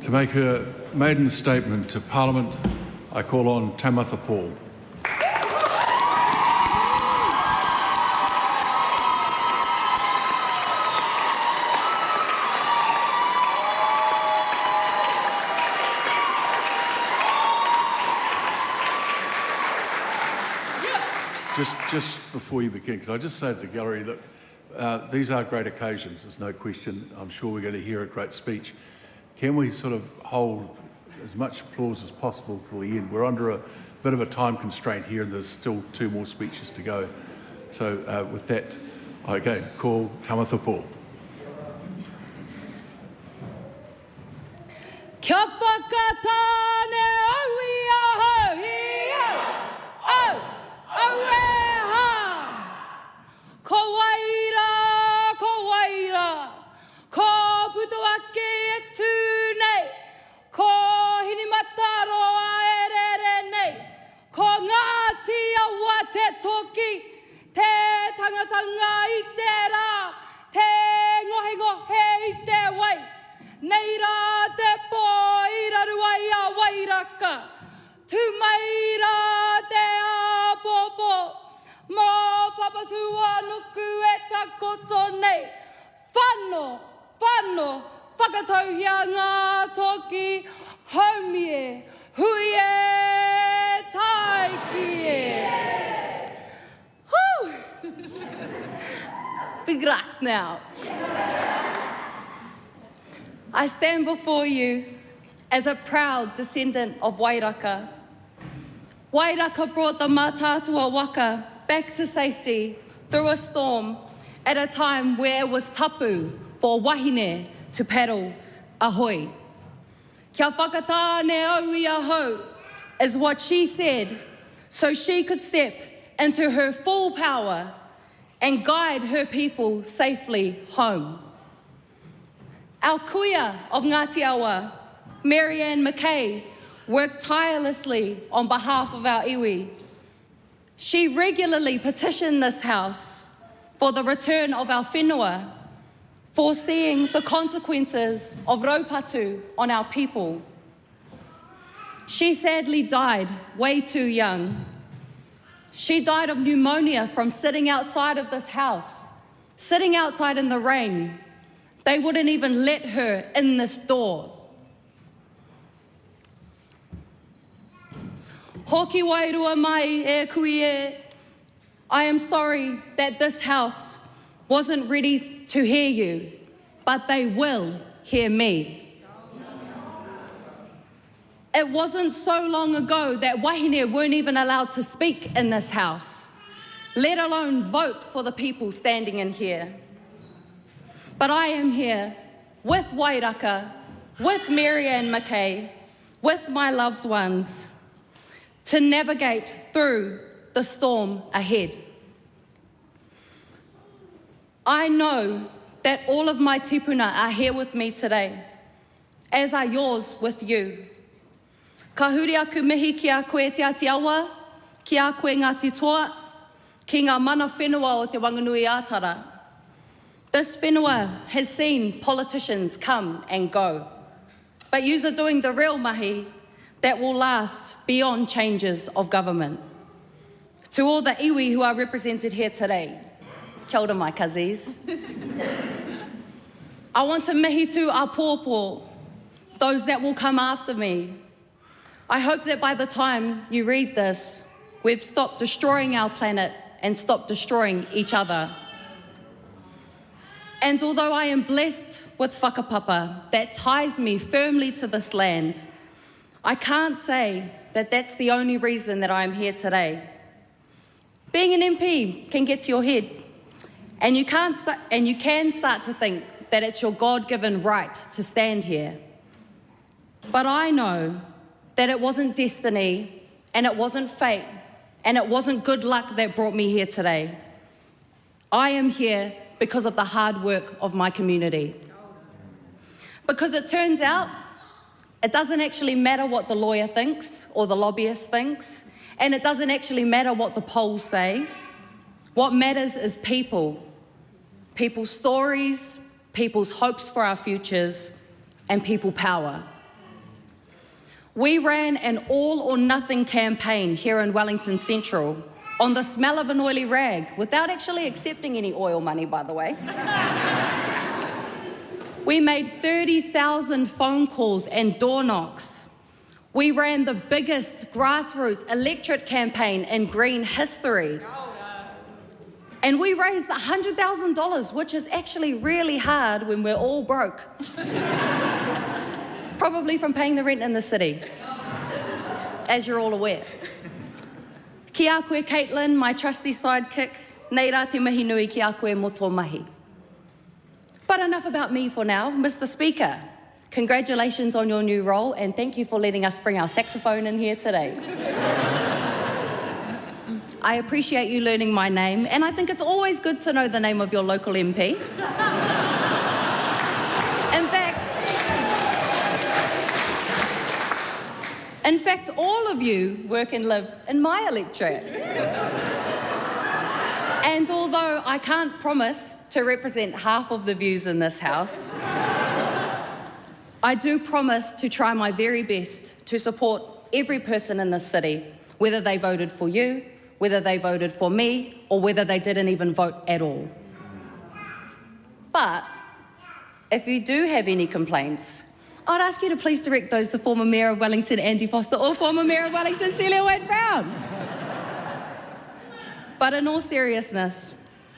To make her maiden statement to Parliament, I call on Tamatha Paul. Just before you begin, can I just say to the gallery that these are great occasions, there's no question. I'm sure we're going to hear a great speech. Can we sort of hold as much applause as possible till the end? We're under a bit of a time constraint here and there's still 2 more speeches to go. So with that, I again call Tamatha Paul. Kia whakatāne au ia hau, au e ha. Ko waira, ko putu ake e tūnei, ko hinimataro a erere nei, ko Ngāti awa te toki, te tangatanga I te rā, te ngohe I te wai, nei rā te pō I raruai a wairaka, tu mai rā te a pōpō, mō papatua nuku e takoto nei, whano, whakatauhia ngā toki, haumie, huie, taikie. Whew! Big rocks now. I stand before you as a proud descendant of Wairaka. Wairaka brought the mātātua waka back to safety through a storm at a time where it was tapu for wahine to paddle ahoy. Kia whakatāne au ia hau is what she said so she could step into her full power and guide her people safely home. Our kuia of Ngāti Awa, Marianne McKay, worked tirelessly on behalf of our iwi. She regularly petitioned this House for the return of our whenua, foreseeing the consequences of raupatu on our people. She sadly died way too young. She died of pneumonia from sitting outside of this house, sitting outside in the rain. They wouldn't even let her in this door. Hoki wairua mai e kui e. I am sorry that this House wasn't ready to hear you, but they will hear me. It wasn't so long ago that wahine weren't even allowed to speak in this House, let alone vote for the people standing in here. But I am here with Wairaka, with Marianne McKay, with my loved ones, to navigate through the storm ahead. I know that all of my tipuna are here with me today, as are yours with you. Ka huri aku mihi ki a koe te Aotearoa, ki a koe Ngāti Toa, ki ngā mana whenua o te Wanganui Ātara. This whenua has seen politicians come and go, but yous are doing the real mahi that will last beyond changes of government. To all the iwi who are represented here today, kia ora my kazis. I want to mihi to a pōpō, those that will come after me. I hope that by the time you read this, we've stopped destroying our planet and stopped destroying each other. And although I am blessed with whakapapa that ties me firmly to this land, I can't say that that's the only reason that I'm here today. Being an MP can get to your head, and you can start to think that it's your God-given right to stand here. But I know that it wasn't destiny, and it wasn't fate, and it wasn't good luck that brought me here today. I am here because of the hard work of my community. Because it turns out, it doesn't actually matter what the lawyer thinks or the lobbyist thinks, and it doesn't actually matter what the polls say. What matters is people, people's stories, people's hopes for our futures, and people power. We ran an all or nothing campaign here in Wellington Central on the smell of an oily rag, without actually accepting any oil money, by the way. We made 30,000 phone calls and door knocks. We ran the biggest grassroots electorate campaign in green history. And we raised $100,000, which is actually really hard when we're all broke. Probably from paying the rent in the city, as you're all aware. Ki a koe, Caitlin, my trusty sidekick. Nei rā te mihi nui ki a koe mo tō mahi. But enough about me for now. Mr. Speaker, congratulations on your new role, and thank you for letting us bring our saxophone in here today. I appreciate you learning my name, and I think it's always good to know the name of your local MP. In fact, all of you work and live in my electorate. And although I can't promise to represent half of the views in this House, I do promise to try my very best to support every person in this city, whether they voted for you, whether they voted for me, or whether they didn't even vote at all. But if you do have any complaints, I'd ask you to please direct those to former Mayor of Wellington, Andy Foster, or former Mayor of Wellington, Celia Wade-Brown. But in all seriousness,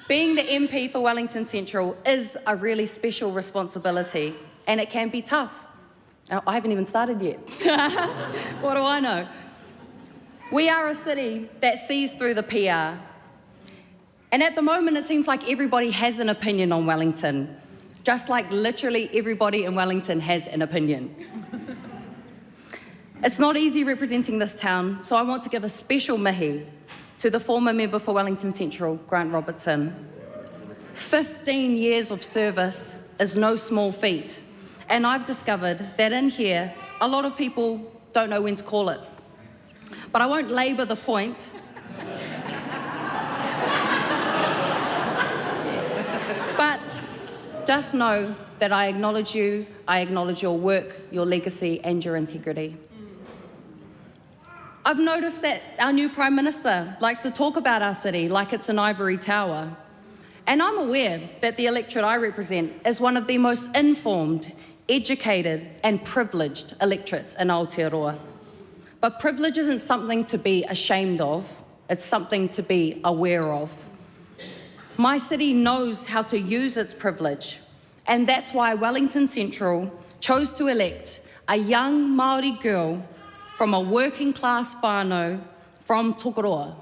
being the MP for Wellington Central is a really special responsibility, and it can be tough. I haven't even started yet. What do I know? We are a city that sees through the PR. And at the moment, it seems like everybody has an opinion on Wellington. Just like literally everybody in Wellington has an opinion. It's not easy representing this town, so I want to give a special mihi to the former member for Wellington Central, Grant Robertson. 15 years of service is no small feat, and I've discovered that in here, a lot of people don't know when to call it. But I won't labour the point. But just know that I acknowledge you, I acknowledge your work, your legacy, and your integrity. I've noticed that our new Prime Minister likes to talk about our city like it's an ivory tower. And I'm aware that the electorate I represent is one of the most informed, educated, and privileged electorates in Aotearoa. But privilege isn't something to be ashamed of, it's something to be aware of. My city knows how to use its privilege, and that's why Wellington Central chose to elect a young Māori girl from a working class whānau from Tokoroa.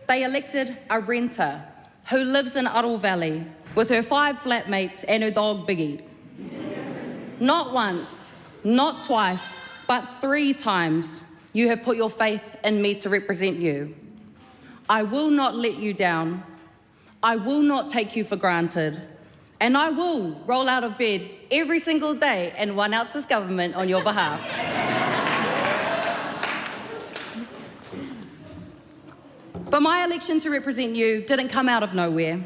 They elected a renter who lives in Aroa Valley with her 5 flatmates and her dog Biggie. Not once, not twice, but 3 times you have put your faith in me to represent you. I will not let you down. I will not take you for granted, and I will roll out of bed every single day in one else's government on your behalf. But my election to represent you didn't come out of nowhere.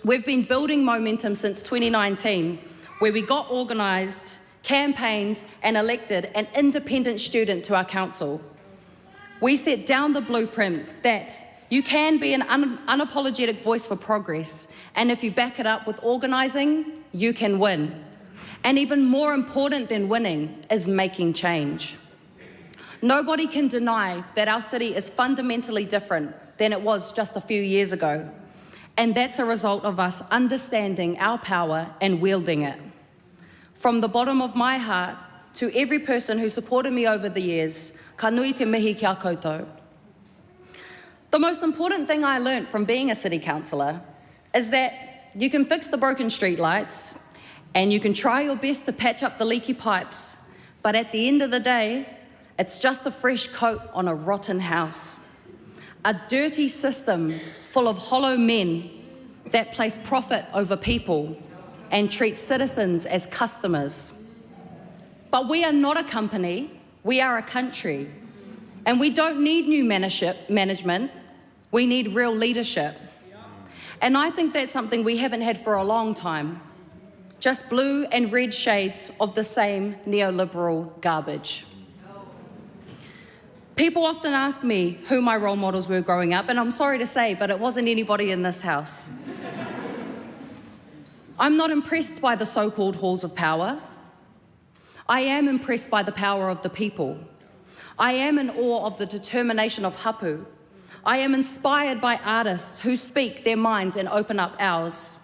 We've been building momentum since 2019, where we got organised, campaigned, and elected an independent student to our council. We set down the blueprint that you can be an unapologetic voice for progress, and if you back it up with organising, you can win. And even more important than winning is making change. Nobody can deny that our city is fundamentally different than it was just a few years ago, and that's a result of us understanding our power and wielding it. From the bottom of my heart to every person who supported me over the years, ka nui te mihi ki a koutou. The most important thing I learned from being a city councillor is that you can fix the broken street lights and you can try your best to patch up the leaky pipes, but at the end of the day, it's just a fresh coat on a rotten house. A dirty system full of hollow men that place profit over people and treat citizens as customers. But we are not a company, we are a country. And we don't need new management, we need real leadership. And I think that's something we haven't had for a long time. Just blue and red shades of the same neoliberal garbage. People often ask me who my role models were growing up, and I'm sorry to say, but it wasn't anybody in this house. I'm not impressed by the so-called halls of power. I am impressed by the power of the people. I am in awe of the determination of hapu. I am inspired by artists who speak their minds and open up ours.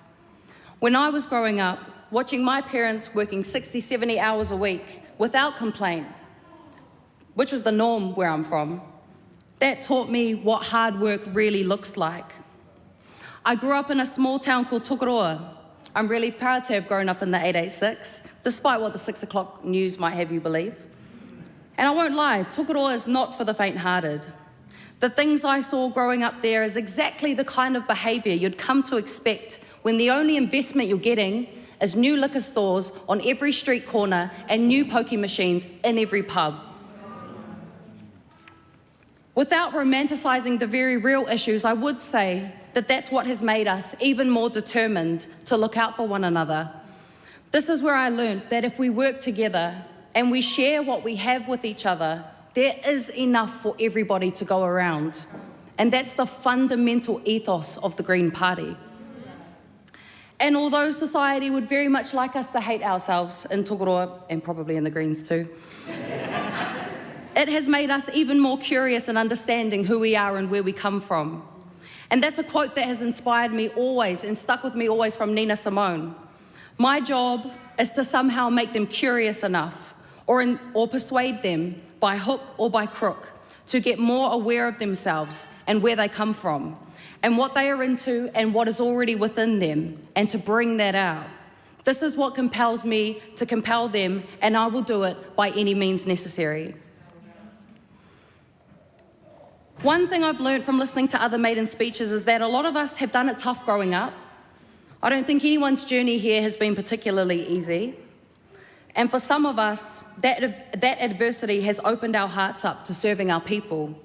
When I was growing up, watching my parents working 60, 70 hours a week without complaint, which was the norm where I'm from, that taught me what hard work really looks like. I grew up in a small town called Aotearoa. I'm really proud to have grown up in the 886, despite what the 6 o'clock news might have you believe. And I won't lie, Aotearoa is not for the faint-hearted. The things I saw growing up there is exactly the kind of behaviour you'd come to expect when the only investment you're getting is new liquor stores on every street corner and new pokie machines in every pub. Without romanticising the very real issues, I would say that that's what has made us even more determined to look out for one another. This is where I learned that if we work together and we share what we have with each other, there is enough for everybody to go around. And that's the fundamental ethos of the Green Party. And although society would very much like us to hate ourselves in Aotearoa, and probably in the Greens too, it has made us even more curious in understanding who we are and where we come from. And that's a quote that has inspired me always and stuck with me always from Nina Simone. My job is to somehow make them curious enough or persuade them by hook or by crook to get more aware of themselves and where they come from and what they are into and what is already within them and to bring that out. This is what compels me to compel them, and I will do it by any means necessary. One thing I've learned from listening to other Maiden speeches is that a lot of us have done it tough growing up. I don't think anyone's journey here has been particularly easy. And for some of us, that adversity has opened our hearts up to serving our people.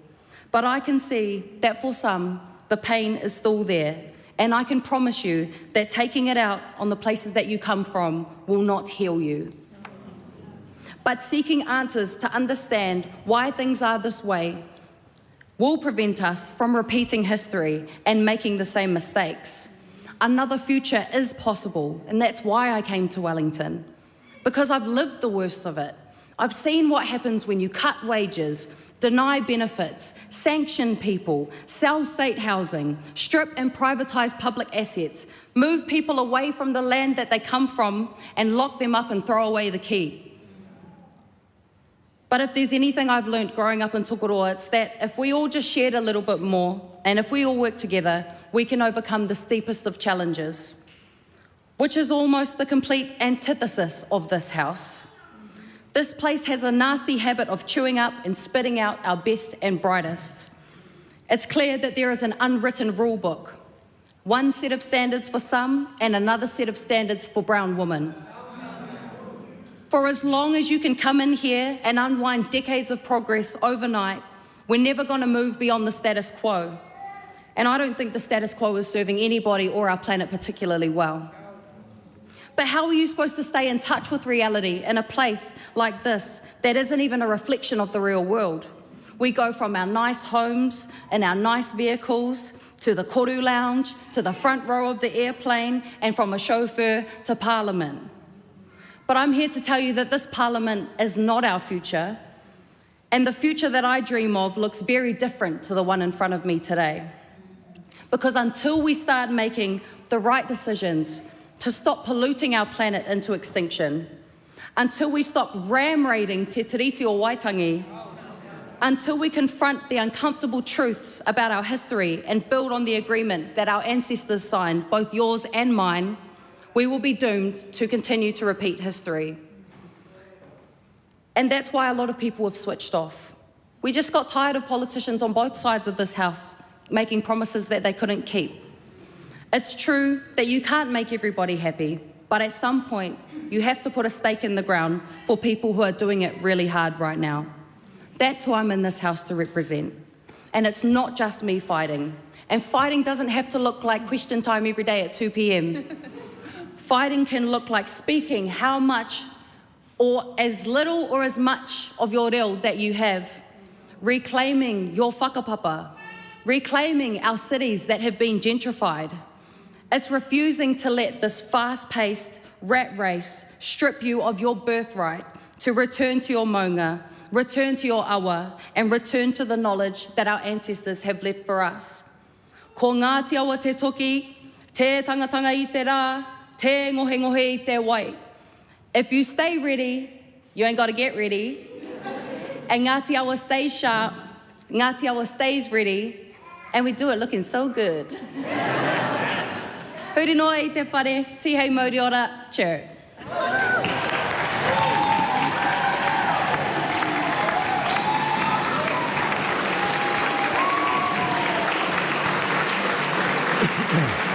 But I can see that for some, the pain is still there. And I can promise you that taking it out on the places that you come from will not heal you. But seeking answers to understand why things are this way will prevent us from repeating history and making the same mistakes. Another future is possible, and that's why I came to Wellington. Because I've lived the worst of it. I've seen what happens when you cut wages, deny benefits, sanction people, sell state housing, strip and privatise public assets, move people away from the land that they come from and lock them up and throw away the key. But if there's anything I've learnt growing up in Aotearoa, it's that if we all just shared a little bit more, and if we all work together, we can overcome the steepest of challenges, which is almost the complete antithesis of this house. This place has a nasty habit of chewing up and spitting out our best and brightest. It's clear that there is an unwritten rule book, one set of standards for some and another set of standards for brown women. For as long as you can come in here and unwind decades of progress overnight, we're never going to move beyond the status quo. And I don't think the status quo is serving anybody or our planet particularly well. But how are you supposed to stay in touch with reality in a place like this that isn't even a reflection of the real world? We go from our nice homes and our nice vehicles to the koru lounge, to the front row of the airplane, and from a chauffeur to Parliament. But I'm here to tell you that this Parliament is not our future, and the future that I dream of looks very different to the one in front of me today. Because until we start making the right decisions to stop polluting our planet into extinction, until we stop ram-raiding Te Tiriti o Waitangi, until we confront the uncomfortable truths about our history and build on the agreement that our ancestors signed, both yours and mine, we will be doomed to continue to repeat history. And that's why a lot of people have switched off. We just got tired of politicians on both sides of this house making promises that they couldn't keep. It's true that you can't make everybody happy, but at some point, you have to put a stake in the ground for people who are doing it really hard right now. That's who I'm in this house to represent. And it's not just me fighting. And fighting doesn't have to look like question time every day at 2 p.m. Fighting can look like speaking how much or as little or as much of your reo that you have reclaiming your whakapapa, reclaiming our cities that have been gentrified. It's refusing to let this fast-paced rat race strip you of your birthright to return to your maunga, return to your awa, and return to the knowledge that our ancestors have left for us. Ko Ngāti Awa te toki, te tangatanga i te rā, te ngohe i te wai. If you stay ready, you ain't got to get ready. And Ngāti Awa stays sharp, Ngāti Awa stays ready, and we do it looking so good. Huri noa i te whare, tihei mauri ora, chirp. Yeah.